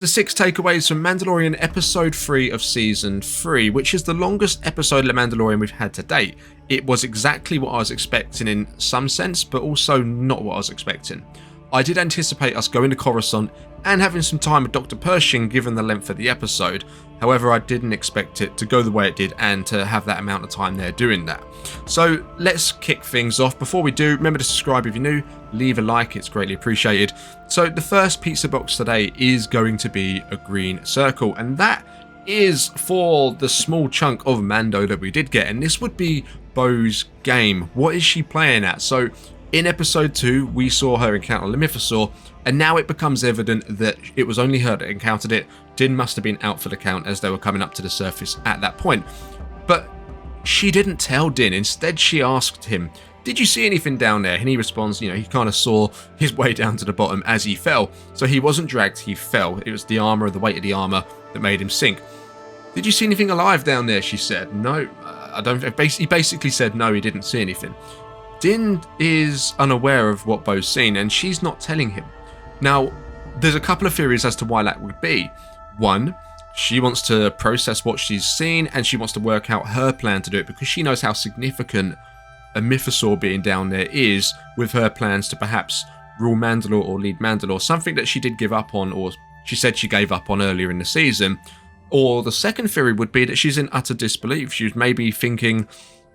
The 6 takeaways from Mandalorian episode 3 of season 3, which is the longest episode of The Mandalorian we've had to date. It was exactly what I was expecting in some sense, but also not what I was expecting. I did anticipate us going to Coruscant and having some time with Dr. Pershing given the length of the episode. However, I didn't expect it to go the way it did and to have that amount of time there doing that. So let's kick things off. Before we do, remember to subscribe if you're new, leave a like, it's greatly appreciated. So the first pizza box today is going to be a green circle, and that is for the small chunk of Mando that we did get, and this would be Bo's game. What is she playing at? So in episode 2, we saw her encounter the Mythosaur, and now it becomes evident that it was only her that encountered it. Din must have been out for the count as they were coming up to the surface at that point. But she didn't tell Din. Instead, she asked him, "Did you see anything down there?" And he responds, he kind of saw his way down to the bottom as he fell. So he wasn't dragged, he fell. It was the armor, the weight of the armor that made him sink. "Did you see anything alive down there?" She said. "No, I don't." He basically said no, he didn't see anything. Din is unaware of what Bo's seen, and she's not telling him. Now, there's a couple of theories as to why that would be. One, she wants to process what she's seen, and she wants to work out her plan to do it because she knows how significant a Mythosaur being down there is with her plans to perhaps rule Mandalore or lead Mandalore, something that she did give up on, or she said she gave up on earlier in the season. Or the second theory would be that she's in utter disbelief. She was maybe thinking,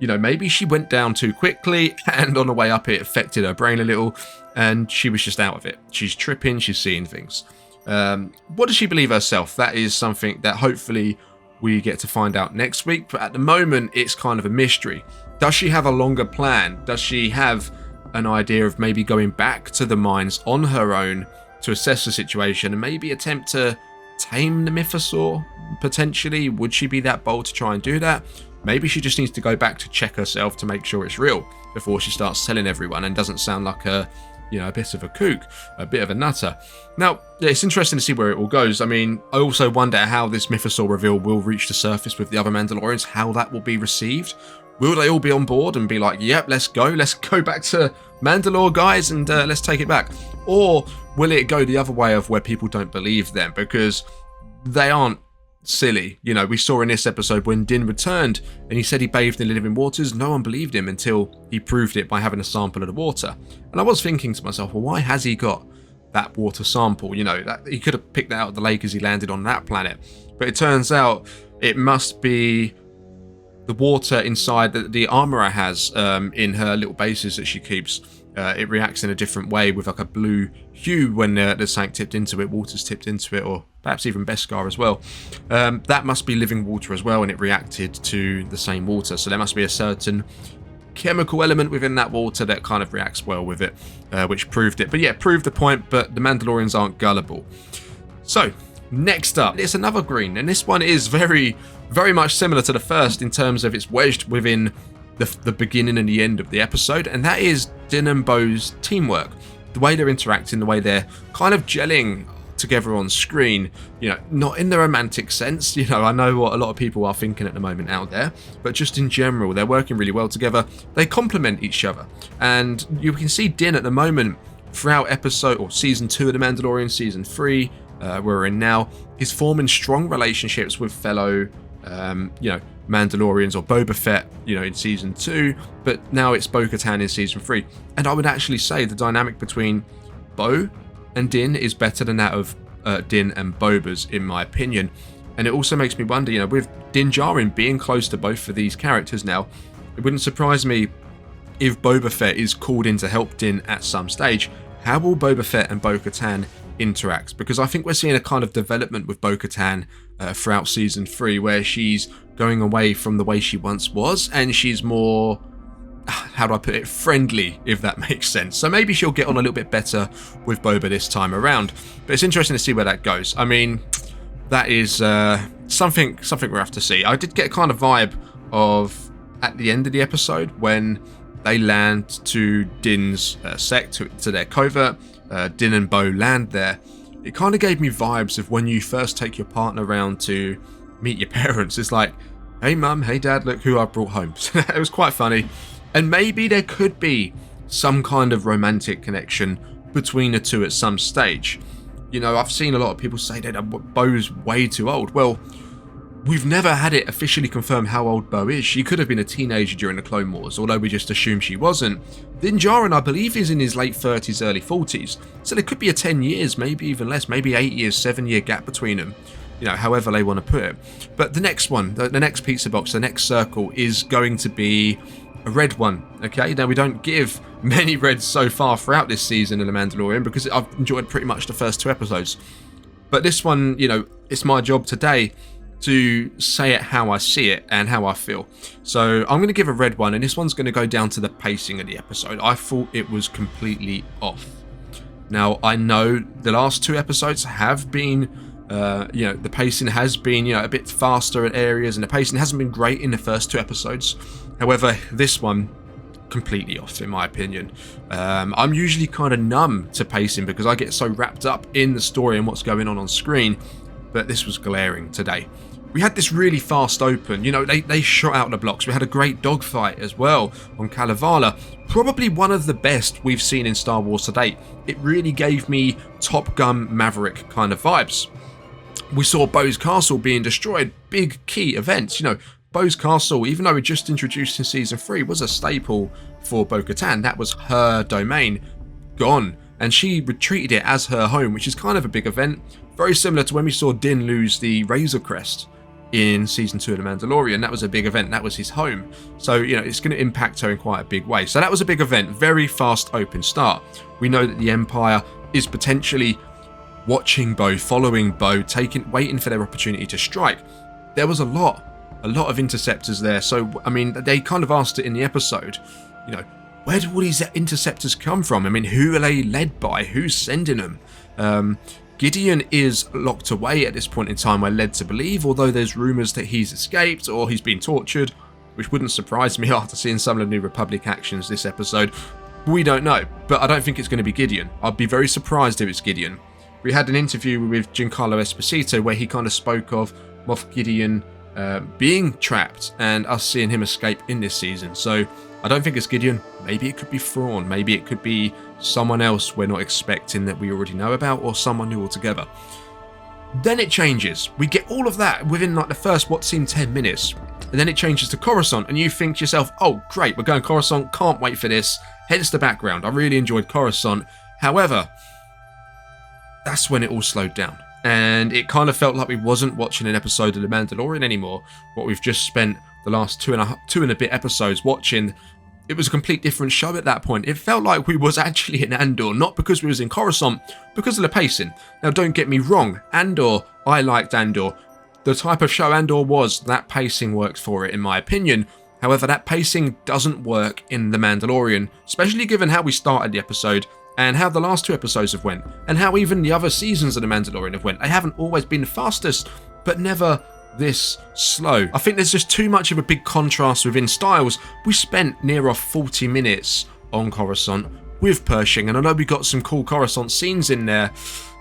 maybe she went down too quickly and on the way up it affected her brain a little and she was just out of it. She's tripping, she's seeing things. What does she believe herself? That is something that hopefully we get to find out next week, but at the moment it's kind of a mystery. Does she have a longer plan? Does she have an idea of maybe going back to the mines on her own to assess the situation and maybe attempt to tame the Mythosaur? Potentially, would she be that bold to try and do that? Maybe she just needs to go back to check herself to make sure it's real before she starts telling everyone and doesn't sound like a bit of a kook, a bit of a nutter. Now, it's interesting to see where it all goes. I also wonder how this Mythosaur reveal will reach the surface with the other Mandalorians, how that will be received. Will they all be on board and be like, yep, let's go back to Mandalore, guys, and let's take it back? Or will it go the other way of where people don't believe them because they aren't silly? We saw in this episode when Din returned and he said he bathed in the living waters, no one believed him until he proved it by having a sample of the water. And I was thinking to myself, well, why has he got that water sample? That he could have picked that out of the lake as he landed on that planet. But it turns out it must be the water inside the armorer has in her little bases that she keeps. It reacts in a different way with like a blue hue when there's something tipped into it, water's tipped into it, or perhaps even Beskar as well. That must be living water as well, and it reacted to the same water. So there must be a certain chemical element within that water that kind of reacts well with it, which proved it. But yeah, proved the point, but the Mandalorians aren't gullible. So next up, it's another green, and this one is very, very much similar to the first in terms of it's wedged within the beginning and the end of the episode, and that is Din and Bo's teamwork. The way they're interacting, the way they're kind of gelling together on screen, not in the romantic sense. I know what a lot of people are thinking at the moment out there, but just in general, they're working really well together. They complement each other, and you can see Din at the moment throughout episode or season 2 of The Mandalorian, season 3, where we're in now, he's forming strong relationships with fellow Mandalorians, or Boba Fett, in season 2, but now it's Bo-Katan in season 3. And I would actually say the dynamic between Bo and Din is better than that of Din and Boba's, in my opinion. And it also makes me wonder, with Din Djarin being close to both of these characters now, it wouldn't surprise me if Boba Fett is called in to help Din at some stage. How will Boba Fett and Bo-Katan interact? Because I think we're seeing a kind of development with Bo-Katan throughout season 3, where she's going away from the way she once was, and she's more, how do I put it, friendly, if that makes sense. So maybe she'll get on a little bit better with Boba this time around. But it's interesting to see where that goes. That is something we'll have to see. I did get a kind of vibe of, at the end of the episode, when they land to Din's sect, to their covert, Din and Bo land there. It kind of gave me vibes of when you first take your partner around to meet your parents. It's like, hey mum, hey dad, look who I brought home. It was quite funny. And maybe there could be some kind of romantic connection between the two at some stage. You know, I've seen a lot of people say that Bo's way too old. Well, we've never had it officially confirmed how old Bo is. She could have been a teenager during the Clone Wars, although we just assume she wasn't. Din Djarin, I believe, is in his late 30s, early 40s. So there could be a 10 years, maybe even less, maybe 8 years, 7-year gap between them. You know, however they want to put it. But the next one, the next pizza box, the next circle is going to be a red one, okay? Now, we don't give many reds so far throughout this season in The Mandalorian because I've enjoyed pretty much the first 2 episodes. But this one, you know, it's my job today to say it how I see it and how I feel. So I'm going to give a red one, and this one's going to go down to the pacing of the episode. I thought it was completely off. Now, I know the last 2 episodes have been, you know, the pacing has been, you know, a bit faster in areas, and the pacing hasn't been great in the first 2 episodes. However, this one, completely off in my opinion. I'm usually kind of numb to pacing because I get so wrapped up in the story and what's going on screen, but this was glaring today. We had this really fast open, you know, they shot out the blocks. We had a great dogfight as well on Kalevala, probably one of the best we've seen in Star Wars to date. It really gave me Top Gun Maverick kind of vibes. We saw Bo's castle being destroyed, big key events, you know. Bo's castle, even though we just introduced in season 3, was a staple for Bo-Katan. That was her domain, gone, and she retreated it as her home, which is kind of a big event, very similar to when we saw Din lose the Razor Crest in season 2 of The Mandalorian. That was a big event, that was his home, so you know, it's going to impact her in quite a big way. So that was a big event, very fast open start. We know that the Empire is potentially watching Bo, following Bo, waiting for their opportunity to strike. There was a lot of interceptors there. So I mean, they kind of asked it in the episode, you know, where do all these interceptors come from? I mean, who are they led by? Who's sending them? Gideon is locked away at this point in time, we're led to believe, although there's rumours that he's escaped or he's been tortured, which wouldn't surprise me after seeing some of the New Republic actions this episode. We don't know, but I don't think it's going to be Gideon. I'd be very surprised if it's Gideon. We had an interview with Giancarlo Esposito where he kind of spoke of Moff Gideon being trapped and us seeing him escape in this season. So I don't think it's Gideon. Maybe it could be Thrawn. Maybe it could be someone else we're not expecting that we already know about, or someone new altogether. Then it changes. We get all of that within like the first what seemed 10 minutes. And then it changes to Coruscant, and you think to yourself, oh great, we're going Coruscant, can't wait for this. Hence the background. I really enjoyed Coruscant. However, that's when it all slowed down. And it kind of felt like we wasn't watching an episode of The Mandalorian anymore. What we've just spent the last two and a bit episodes watching, it was a complete different show at that point. It felt like we was actually in Andor, not because we was in Coruscant, because of the pacing. Now don't get me wrong, Andor, I liked Andor. The type of show Andor was, that pacing worked for it in my opinion. However, that pacing doesn't work in The Mandalorian, especially given how we started the episode and how the last 2 episodes have went, and how even the other seasons of The Mandalorian have went. They haven't always been the fastest, but never this slow. I think there's just too much of a big contrast within styles. We spent near off 40 minutes on Coruscant with Pershing, and I know we got some cool Coruscant scenes in there.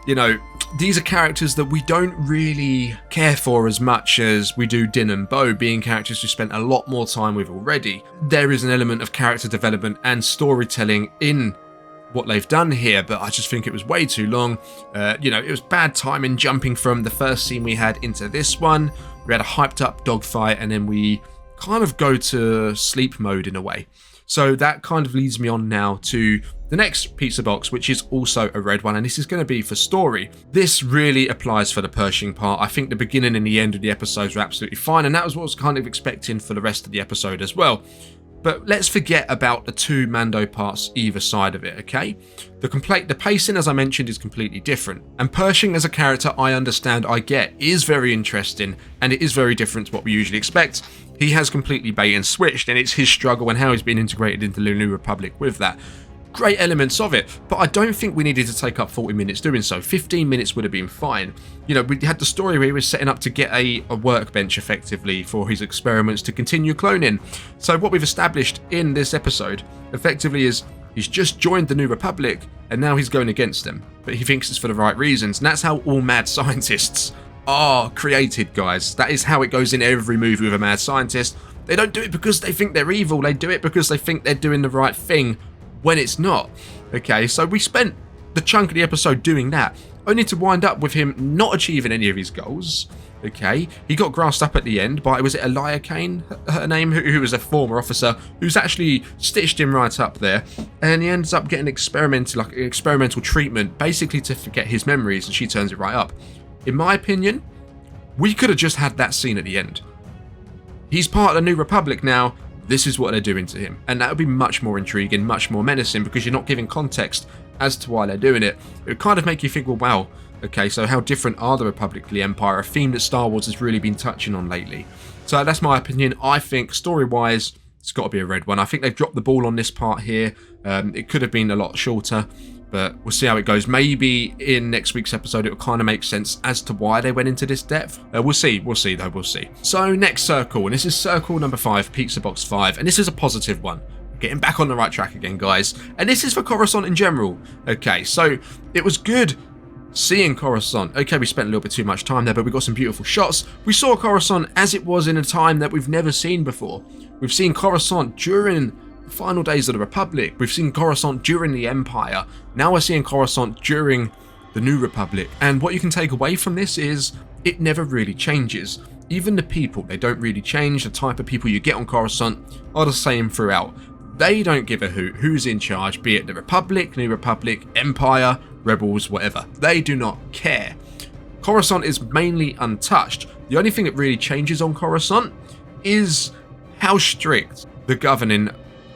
You know, these are characters that we don't really care for as much as we do Din and Bo, being characters we spent a lot more time with already. There is an element of character development and storytelling in what they've done here, but I just think it was way too long. You know, it was bad timing jumping from the first scene we had into this one. We had a hyped up dogfight, and then we kind of go to sleep mode in a way. So that kind of leads me on now to the next pizza box, which is also a red one, and this is going to be for story. This really applies for the Pershing part. I think the beginning and the end of the episodes were absolutely fine, and that was what I was kind of expecting for the rest of the episode as well. But let's forget about the 2 Mando parts either side of it, okay? The pacing, as I mentioned, is completely different. And Pershing as a character, I understand, I get, is very interesting, and it is very different to what we usually expect. He has completely bait and switched, and it's his struggle and how he's been integrated into the New Republic with that. Great elements of it, but I don't think we needed to take up 40 minutes doing so. 15 minutes would have been fine. You know, we had the story where he was setting up to get a workbench effectively for his experiments to continue cloning. So what we've established in this episode effectively is he's just joined the New Republic and now he's going against them, but he thinks it's for the right reasons, and that's how all mad scientists are created, guys. That is how it goes in every movie with a mad scientist. They don't do it because they think they're evil, they do it because they think they're doing the right thing when it's not. Okay, so we spent the chunk of the episode doing that. only to wind up with him not achieving any of his goals. Okay, he got grassed up at the end by, was it Elia Kane, her name, who was a former officer, who's actually stitched him right up there, and he ends up getting experimental treatment, basically to forget his memories, and she turns it right up. In my opinion, we could have just had that scene at the end. He's part of the New Republic now. This is what they're doing to him, and that would be much more intriguing, much more menacing, because you're not giving context as to why they're doing it. It would kind of make you think, well, wow, okay, so how different are the Republic to the Empire? A theme that Star Wars has really been touching on lately. So that's my opinion. I think story-wise, it's got to be a red one. I think they've dropped the ball on this part here. It could have been a lot shorter, but we'll see how it goes. Maybe in next week's episode, it will kind of make sense as to why they went into this depth. We'll see though, we'll see. So next circle, and this is circle number 5, Pizza Box 5, and this is a positive one. Getting back on the right track again, guys. And this is for Coruscant in general. Okay, so it was good seeing Coruscant. Okay, we spent a little bit too much time there, but we got some beautiful shots. We saw Coruscant as it was in a time that we've never seen before. We've seen Coruscant during the final days of the Republic. We've seen Coruscant during the Empire. Now we're seeing Coruscant during the New Republic. And what you can take away from this is it never really changes. Even the people, they don't really change. The type of people you get on Coruscant are the same throughout. They don't give a hoot who's in charge, be it the Republic, New Republic, Empire, Rebels, whatever. They do not care. Coruscant is mainly untouched. The only thing that really changes on Coruscant is how strict the governing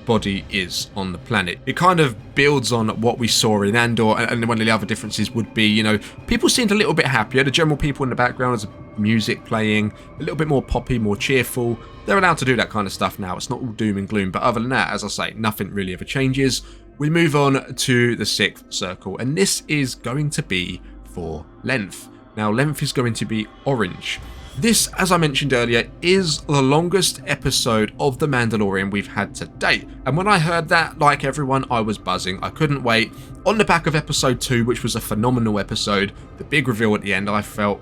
body is on the planet. It kind of builds on what we saw in Andor, and one of the other differences would be, you know, people seemed a little bit happier. The general people in the background, there's music playing, a little bit more poppy, more cheerful. They're allowed to do that kind of stuff now. It's not all doom and gloom, but other than that, as I say, nothing really ever changes. We move on to the 6th circle, and this is going to be for length. Now, length is going to be orange. This, as I mentioned earlier, is the longest episode of The Mandalorian we've had to date. And when I heard that, like everyone, I was buzzing. I couldn't wait. On the back of episode 2, which was a phenomenal episode, the big reveal at the end, I felt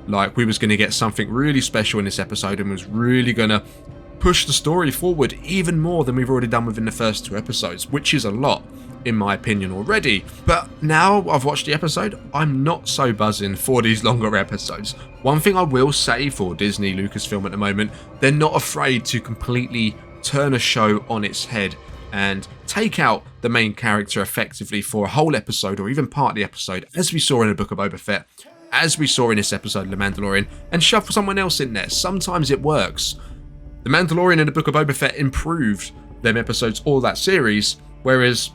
like we was going to get something really special in this episode and was really going to push the story forward even more than we've already done within the first 2 episodes, which is a lot, in my opinion, already. But now I've watched the episode, I'm not so buzzing for these longer episodes. One thing I will say for Disney, Lucasfilm at the moment, they're not afraid to completely turn a show on its head and take out the main character effectively for a whole episode or even part of the episode, as we saw in the Book of Boba Fett, as we saw in this episode of The Mandalorian, and shove someone else in there. Sometimes it works. The Mandalorian and the Book of Boba Fett improved them episodes or that series, whereas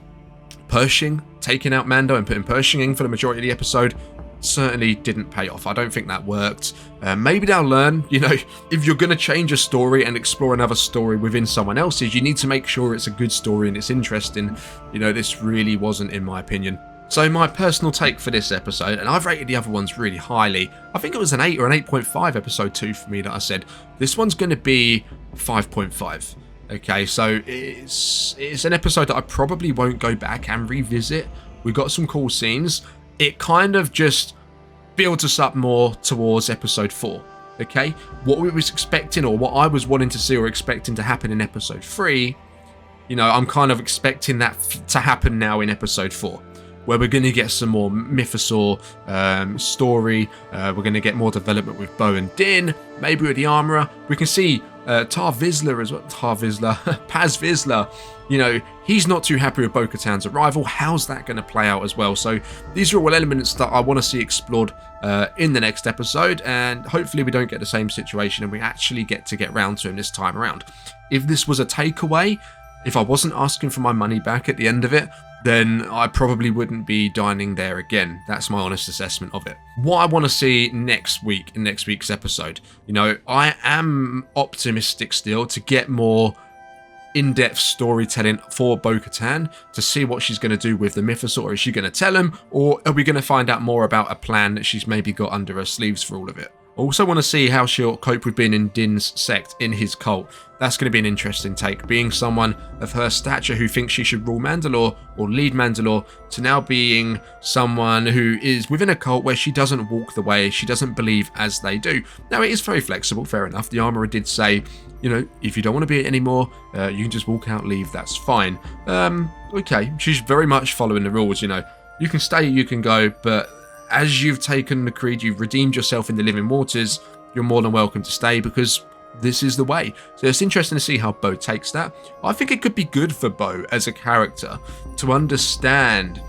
Pershing, taking out Mando and putting Pershing in for the majority of the episode, certainly didn't pay off. I don't think that worked. Maybe they'll learn, you know, if you're going to change a story and explore another story within someone else's, you need to make sure it's a good story and it's interesting. You know, this really wasn't, in my opinion. So my personal take for this episode, and I've rated the other ones really highly. I think it was an 8 or an 8.5 episode 2 for me that I said. This one's going to be 5.5. Okay, so it's an episode that I probably won't go back and revisit. We got some cool scenes. It kind of just builds us up more towards episode 4. Okay, what we was expecting, or what I was wanting to see or expecting to happen in episode 3, you know, I'm kind of expecting that to happen now in episode 4. Where we're going to get some more Mythosaur story. We're going to get more development with Bo and Din, maybe with the Armourer. We can see Paz Vizsla. You know, he's not too happy with Bo-Katan's arrival. How's that going to play out as well? So these are all elements that I want to see explored in the next episode, and hopefully we don't get the same situation and we actually get round to him this time around. If this was a takeaway, if I wasn't asking for my money back at the end of it, then I probably wouldn't be dining there again. That's my honest assessment of it. What I want to see next week, in next week's episode, you know, I am optimistic still to get more in-depth storytelling for Bo-Katan, to see what she's going to do with the Mythosaur. Is she going to tell him, or are we going to find out more about a plan that she's maybe got under her sleeves for all of it? I also want to see how she'll cope with being in Din's sect, in his cult. That's going to be an interesting take. Being someone of her stature who thinks she should rule Mandalore or lead Mandalore, to now being someone who is within a cult where she doesn't walk the way, she doesn't believe as they do. Now, it is very flexible, fair enough. The Armourer did say, you know, if you don't want to be it anymore, you can just walk out, leave, that's fine. Okay, she's very much following the rules, you know. You can stay, you can go, but as you've taken the creed, you've redeemed yourself in the living waters, you're more than welcome to stay, because this is the way. So it's interesting to see how Bo takes that. I think it could be good for Bo as a character to understand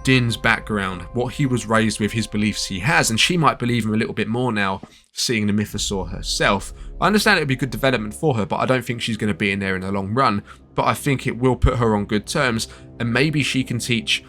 Din's background, what he was raised with, his beliefs he has, and she might believe him a little bit more now, seeing the mythosaur herself. I understand it would be good development for her, but I don't think she's going to be in there in the long run. But I think it will put her on good terms, and maybe she can teach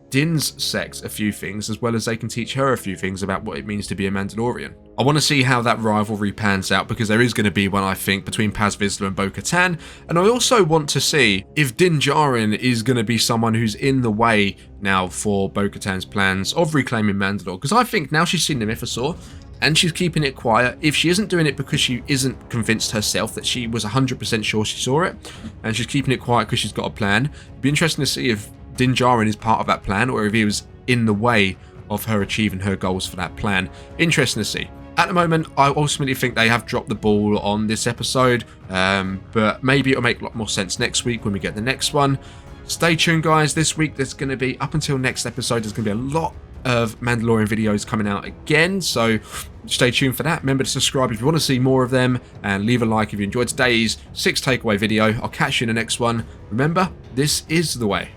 Din's sect a few things, as well as they can teach her a few things about what it means to be a Mandalorian. I want to see how that rivalry pans out, because there is going to be one, I think, between Paz Vizsla and Bo-Katan, and I also want to see if Din Djarin is going to be someone who's in the way now for Bo-Katan's plans of reclaiming Mandalore, because I think now she's seen the mythosaur, and she's keeping it quiet. If she isn't doing it because she isn't convinced herself that she was 100% sure she saw it, and she's keeping it quiet because she's got a plan, it'd be interesting to see if Din Djarin is part of that plan, or if he was in the way of her achieving her goals for that plan. Interesting to see. At the moment, I ultimately think they have dropped the ball on this episode, but maybe it'll make a lot more sense next week when we get the next one. Stay tuned, guys. This week there's going to be, up until next episode, there's going to be a lot of Mandalorian videos coming out again, so stay tuned for that. Remember to subscribe if you want to see more of them, and leave a like if you enjoyed today's 6 takeaway video. I'll catch you in the next one. Remember, this is the way.